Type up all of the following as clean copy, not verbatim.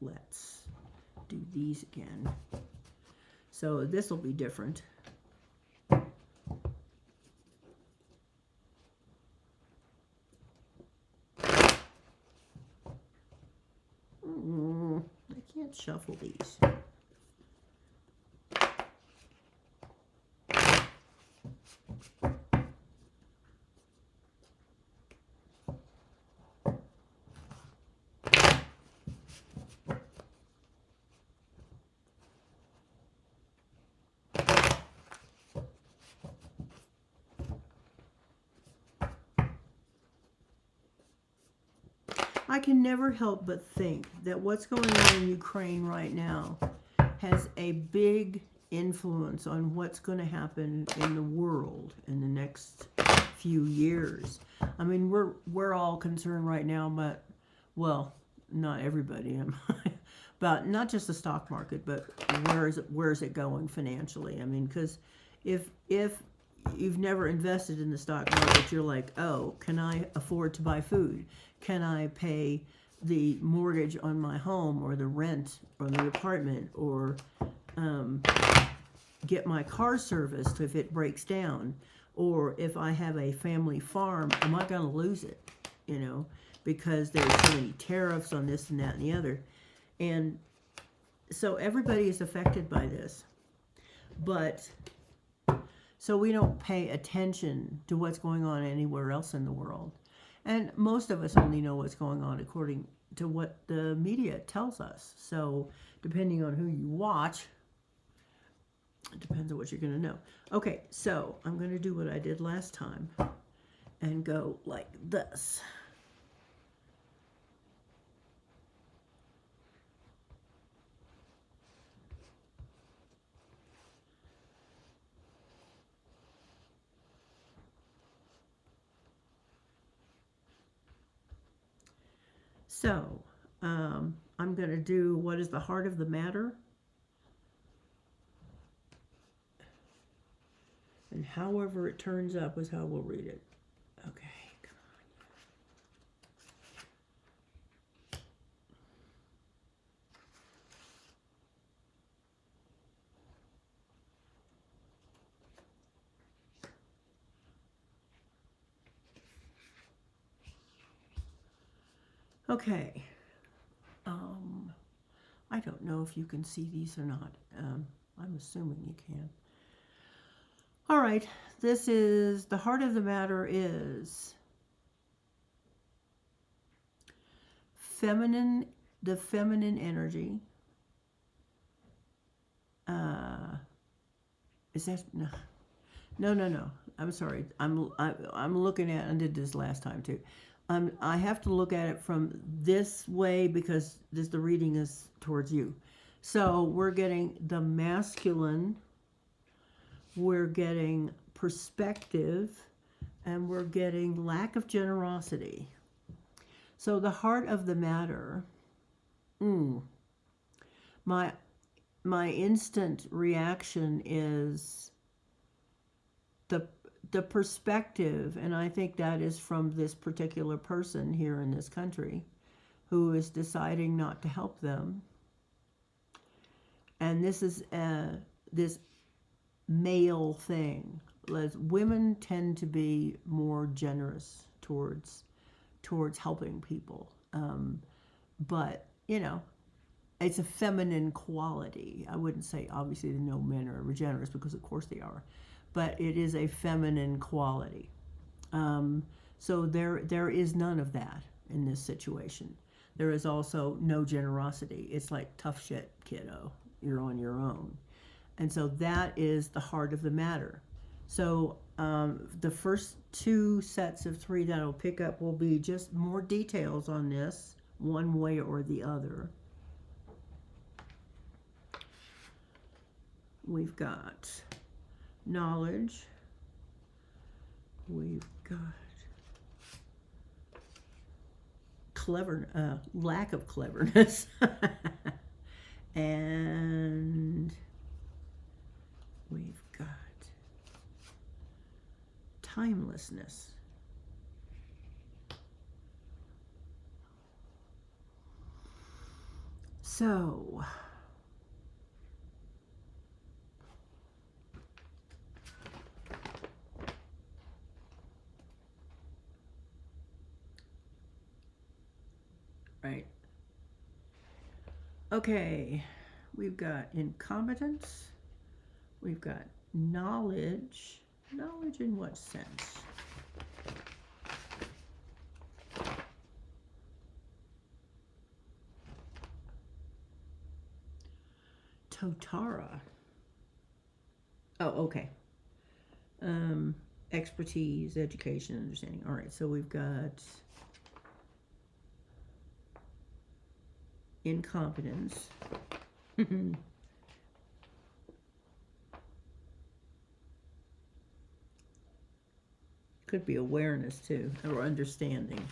let's do these again. So this will be different. I can't shuffle these. I can never help but think that what's going on in Ukraine right now has a big influence on what's going to happen in the world in the next few years. I mean, we're all concerned right now, but, well, not everybody, about not just the stock market, but where is it going financially? I mean, because if you've never invested in the stock market, you're like, oh, can I afford to buy food? Can I pay the mortgage on my home or the rent or the apartment, or get my car serviced if it breaks down? Or if I have a family farm, am I going to lose it? You know, because there's so many tariffs on this and that and the other. And so everybody is affected by this. But so we don't pay attention to what's going on anywhere else in the world. And most of us only know what's going on according to what the media tells us. So depending on who you watch, it depends on what you're going to know. Okay, so I'm going to do what I did last time and go like this. So, I'm going to do what is the heart of the matter. And however it turns up is how we'll read it. Okay, come on. Okay. I don't know if you can see these or not. I'm assuming you can. All right, this is, the heart of the matter is feminine, the feminine energy. Is that, no. I'm sorry. I'm looking at, I did this last time too. I have to look at it from this way because the reading is towards you. So we're getting the masculine, we're getting perspective, and we're getting lack of generosity. So the heart of the matter, my instant reaction is the perspective, and I think that is from this particular person here in this country who is deciding not to help them. And this is this male thing. Women tend to be more generous towards helping people, but you know, it's a feminine quality. I wouldn't say obviously that no men are generous, because of course they are, but it is a feminine quality. So there is none of that in this situation. There is also no generosity. It's like, tough shit, kiddo. You're on your own. And so that is the heart of the matter. So the first two sets of three that I'll pick up will be just more details on this, one way or the other. We've got knowledge. We've got lack of cleverness. And we've got timelessness. So, right. Okay, we've got incompetence. We've got knowledge. Knowledge in what sense? Totara. Oh, okay. Expertise, education, understanding. All right, so we've got incompetence. Could be awareness too, or understanding.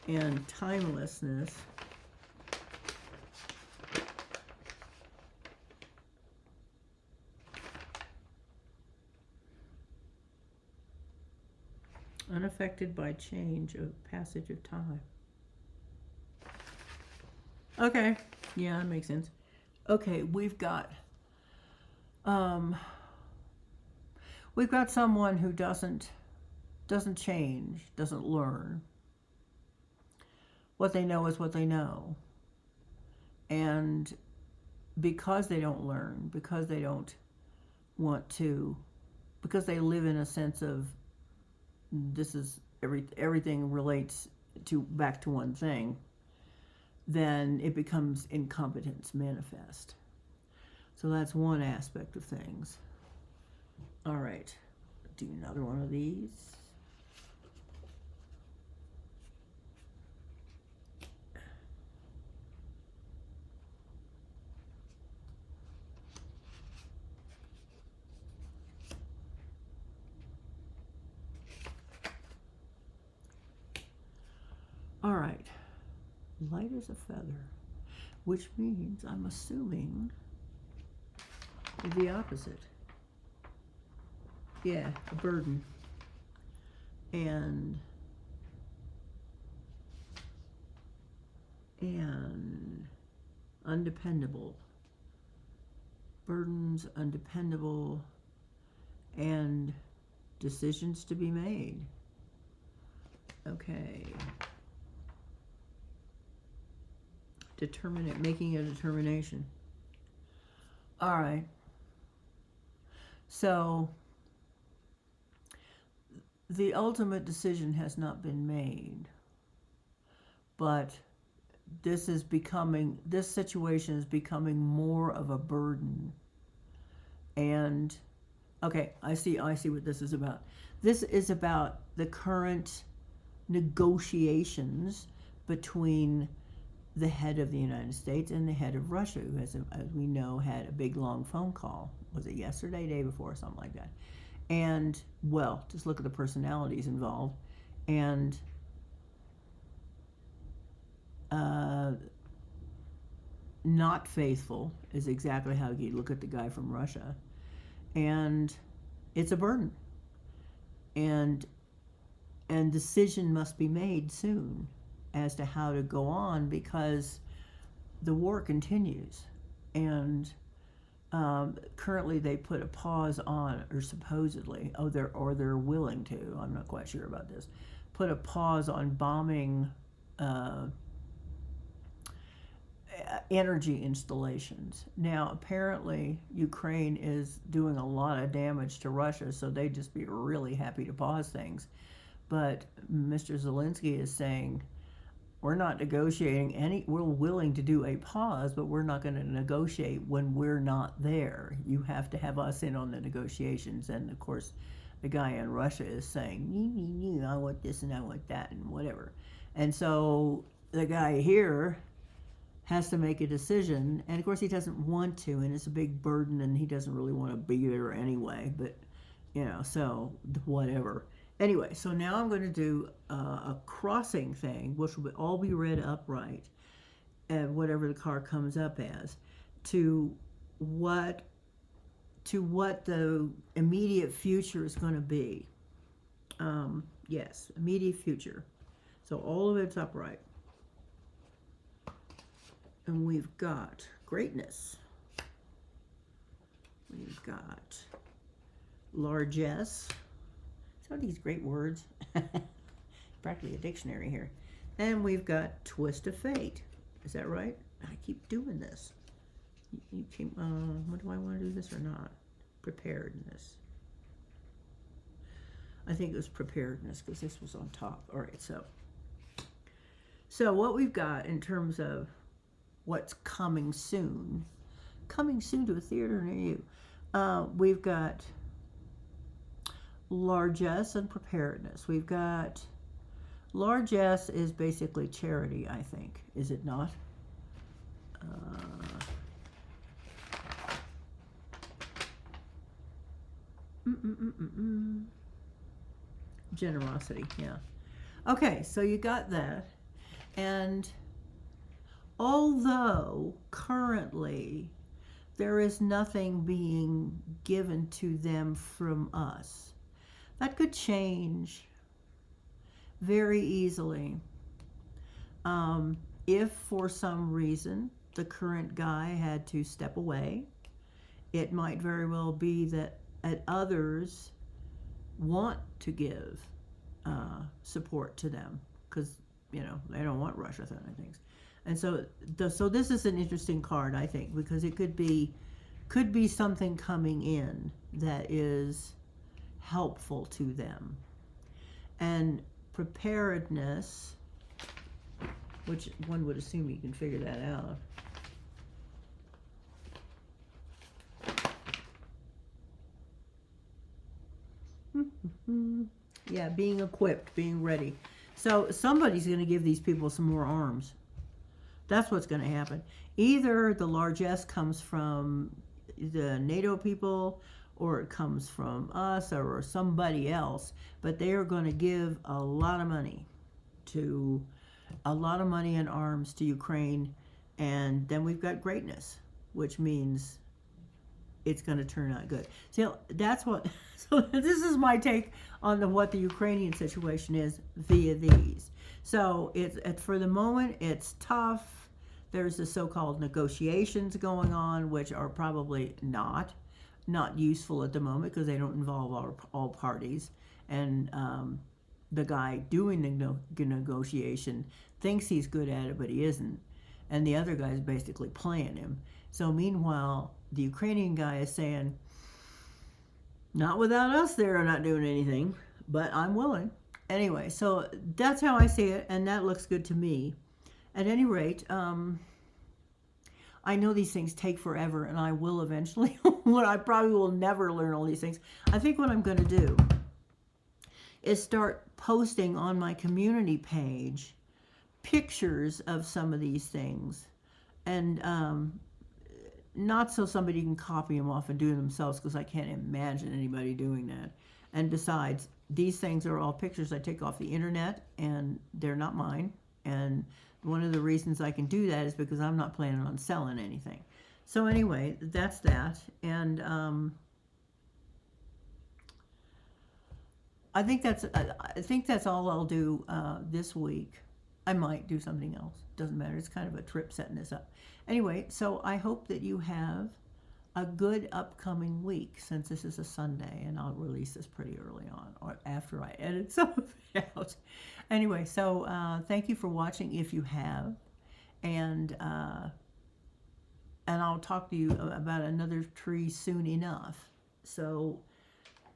And timelessness. Unaffected by change of passage of time. Okay, yeah, that makes sense. Okay, we've got someone who doesn't change, doesn't learn. What they know is what they know. And because they don't learn, because they don't want to, because they live in a sense of this is everything relates to back to one thing, then it becomes incompetence manifest. So that's one aspect of things. All right, do another one of these. All right, light as a feather, which means I'm assuming the opposite. Yeah, a burden. And undependable. Burdens, undependable, and decisions to be made. Okay. Making a determination. All right. So the ultimate decision has not been made, but this situation is becoming more of a burden. And okay, I see what this is about. This is about the current negotiations between the head of the United States and the head of Russia, who as we know had a big long phone call. Was it yesterday, day before, something like that? And well, just look at the personalities involved. And not faithful is exactly how you look at the guy from Russia. And it's a burden. And decision must be made soon as to how to go on, because the war continues. And currently they put a pause on, or supposedly, they're willing to, I'm not quite sure about this, put a pause on bombing energy installations. Now, apparently, Ukraine is doing a lot of damage to Russia, so they'd just be really happy to pause things. But Mr. Zelensky is saying, we're not negotiating we're willing to do a pause, but we're not going to negotiate when we're not there. You have to have us in on the negotiations. And of course, the guy in Russia is saying, I want this and I want that and whatever. And so the guy here has to make a decision, and of course he doesn't want to, and it's a big burden, and he doesn't really want to be there anyway, but so whatever. Anyway, so now I'm going to do a crossing thing, which will all be read upright, and whatever the card comes up as, to what the immediate future is going to be. Yes, immediate future. So all of it's upright. And we've got greatness. We've got largesse. So these great words. Practically a dictionary here. And we've got twist of fate. Is that right? I keep doing this. You keep, what do I want to do this or not? Preparedness. I think it was preparedness because this was on top. All right, so what we've got in terms of what's coming soon to a theater near you, we've got largesse and preparedness. We've got largesse is basically charity, I think, is it not? Generosity, yeah. Okay, so you got that. And although currently there is nothing being given to them from us, that could change very easily. If for some reason the current guy had to step away, it might very well be that others want to give support to them because, you know, they don't want Russia throwing things. And so this is an interesting card, I think, because it could be something coming in that is helpful to them. And preparedness, which one would assume you can figure that out. Yeah, being equipped, being ready. So somebody's going to give these people some more arms. That's what's going to happen. Either the largesse comes from the NATO people, or it comes from us, or somebody else, but they are going to give a lot of money and arms to Ukraine, and then we've got greatness, which means it's going to turn out good. So that's what. So this is my take on what the Ukrainian situation is via these. So it's for the moment it's tough. There's the so-called negotiations going on, which are probably not useful at the moment because they don't involve all parties. And the guy doing the negotiation thinks he's good at it, but he isn't. And the other guy is basically playing him. So meanwhile, the Ukrainian guy is saying, not without us there, not doing anything, but I'm willing. Anyway, so that's how I see it, and that looks good to me. At any rate, I know these things take forever, and I will eventually. I probably will never learn all these things. I think what I'm going to do is start posting on my community page pictures of some of these things, and not so somebody can copy them off and do it themselves, because I can't imagine anybody doing that. And besides, these things are all pictures I take off the internet, and they're not mine. And one of the reasons I can do that is because I'm not planning on selling anything. So anyway, that's that. And I think that's all I'll do this week. I might do something else. Doesn't matter. It's kind of a trip setting this up. Anyway, so I hope that you have a good upcoming week, since this is a Sunday, and I'll release this pretty early on, or after I edit some of it out. Anyway, so thank you for watching if you have, and I'll talk to you about another tree soon enough. So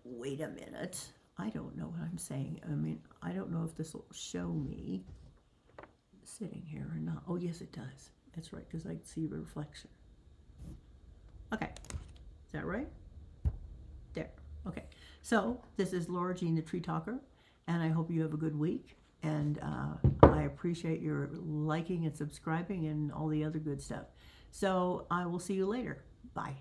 wait a minute. I don't know what I'm saying. I mean, I don't know if this will show me sitting here or not. Oh, yes, it does. That's right, because I see the reflection. Okay, is that right? There. Okay, so this is LauraJthe.Treetalker, and I hope you have a good week. And I appreciate your liking and subscribing and all the other good stuff. So I will see you later. Bye.